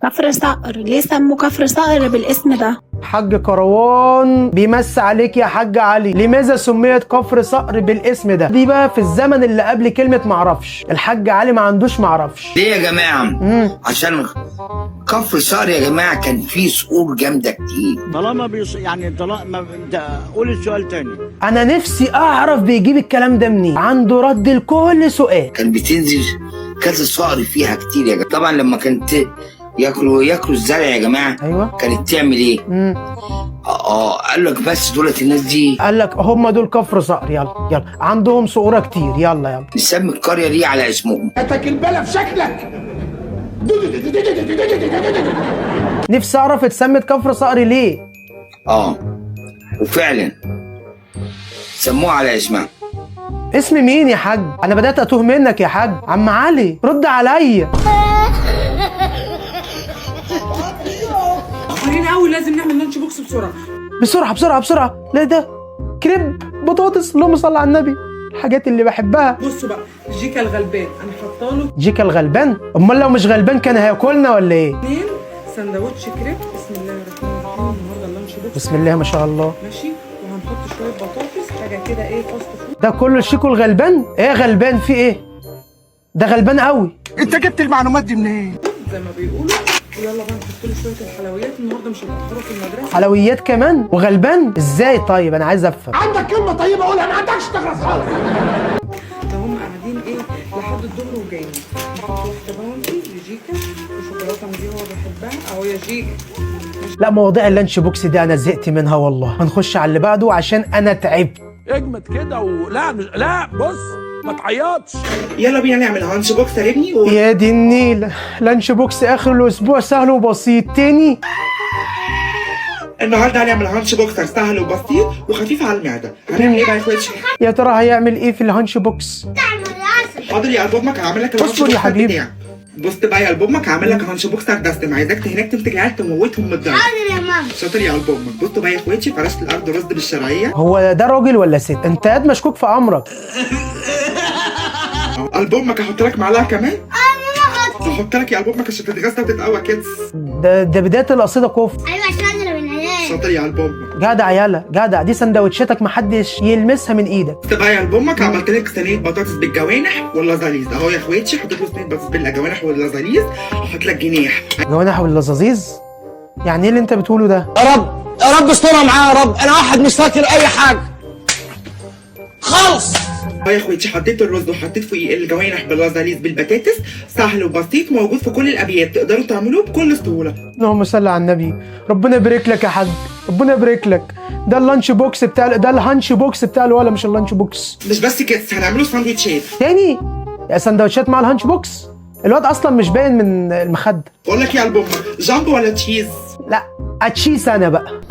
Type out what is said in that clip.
كفر صقر، ليه سموا كفر صقر بالاسم ده؟ حاج كروان بيمس عليك يا حاج علي، لماذا سميت كفر صقر بالاسم ده؟ دي بقى في الزمن اللي قبل كلمة معرفش، الحاج علي ما عندوش معرفش. ليه يا جماعة؟ عشان كفر صقر يا جماعة كان فيه صقور جامدة كتير. طالما طالما انت قول السؤال تاني. انا نفسي اعرف بيجيب الكلام ده منين، عنده رد لكل سؤال. كان بتنزل كذا صقر فيها كتير يا جماعة. طبعا لما كانت ياكلوا الزرع يا جماعة. ايوه. كانت تعمل ايه؟ قال لك بس دولت الناس دي، قال لك هم دول كفر صقر، يلا يلا عندهم صقورة كتير، يلا يلا نسمي القرية دي على اسمهم. هاتك البلا في شكلك. نفسي اعرف اتسمت كفر صقر ليه؟ وفعلا سموها على اسمها. اسم مين يا حاج؟ انا بدأت اتوه منك يا حاج. عم علي رد عليا. قرينا قوي، لازم نعمل لانش بوكس بسرعه بسرعة بسرعة بسرعة. لا ده كريب بطاطس، اللهم صل على النبي، الحاجات اللي بحبها. بصوا بقى، جيكا الغلبان انا حاطه له جيكا الغلبان؟ امال لو مش غلبان كان هياكلنا ولا ايه؟ 2 سندوتش كريب. بسم الله الرحمن الرحيم. النهارده اللانش بوكس بسم الله ما شاء الله. ماشي، وهنحط شويه بطاطس، حاجه كده ايه، فاست فود. ده كله شيكو الغلبان؟ ايه غلبان في ايه؟ ده غلبان قوي. انت جبت المعلومات دي منين؟ زي ما بيقولوا. ويلا بقى نحط له شويه الحلويات، النهارده مش هنأخره في المدرسه. حلويات كمان وغلبان ازاي؟ طيب انا عايز افهم. عندك كلمة طيبة قولها، ما عندكش تغرس خالص. ده هم قاعدين ايه لحد الظهر وجايين. نحط واحده باونتي لجيكا وشوكولاته من دي هو بيحبها اهو يا جيكا. لا مواضيع اللانش بوكس دي انا زهقت منها والله. هنخش على اللي بعده عشان انا تعبت. اجمد كده ولا لا بص ما تعيطش. يلا بينا نعمل هانش بوكس يا ابني يا دي النيل، لانش بوكس اخر الاسبوع سهل وبسيط. تاني النهارده هنعمل هانش بوكس سهل وبسيط وخفيف على المعده. هنعمل ايه بقى يا اخواتي؟ يا ترى هيعمل ايه في الهانش بوكس؟ حاضر يا قلب امك، هعمل لك الهانش اصبر يا بوكس حبيبي. بتاعك. بص بقى يا قلب امك، هعمل لك هانش بوكس دسم، عايزاك هناك تمسك العيال تموتهم من الضرب. حاضر يا ماما. شاطر يا قلب امك. بصوا بقى يا اخواتي، فرشت الارض رصد بالشرعيه. هو ده راجل ولا ست؟ انت قاعد مشكوك في امرك. قلب امك هحط لك معلقه كمان. هحط لك يا قلب امك عشان تتغذى وتتقوى كده. ده بدايه القصيده كفر. ايوه عشان اضرب العيال. شاطر يا قلب امك. جدع يالا جدع، دي سندوتشاتك محدش يلمسها من ايدك. بص بقى يا قلب امك، عملت لك صينيه بطاطس بالجوانح واللازاليز اهو يا اخواتي. حطيت له صينيه بطاطس بالجوانح واللازاليز، هحط لك جناح. جوانح واللزازيز؟ يعني ايه اللي انت بتقوله ده؟ يا رب يا رب استرها معايا يا رب، انا واحد مش فاكر اي حاجة خالص. اه يا اخواتي، حطيت الرز وحطيت فوقيه الجوانح باللازاليز بالبطاطس، سهل وبسيط موجود في كل الابيات، تقدروا تعملوه بكل سهوله. اللهم صل على النبي. ربنا يبارك لك يا حاج، ربنا يبارك لك. ده اللانش بوكس بتاع ده الهانش بوكس بتاع الولا، مش اللانش بوكس. مش بس كده، هنعمله ساندوتشات. تاني يا سندوتشات مع الهانش بوكس؟ الواد اصلا مش باين من المخده. بقول لك يا قلب امك، جامبو ولا تشيز؟ لا اتشيس انا بقى.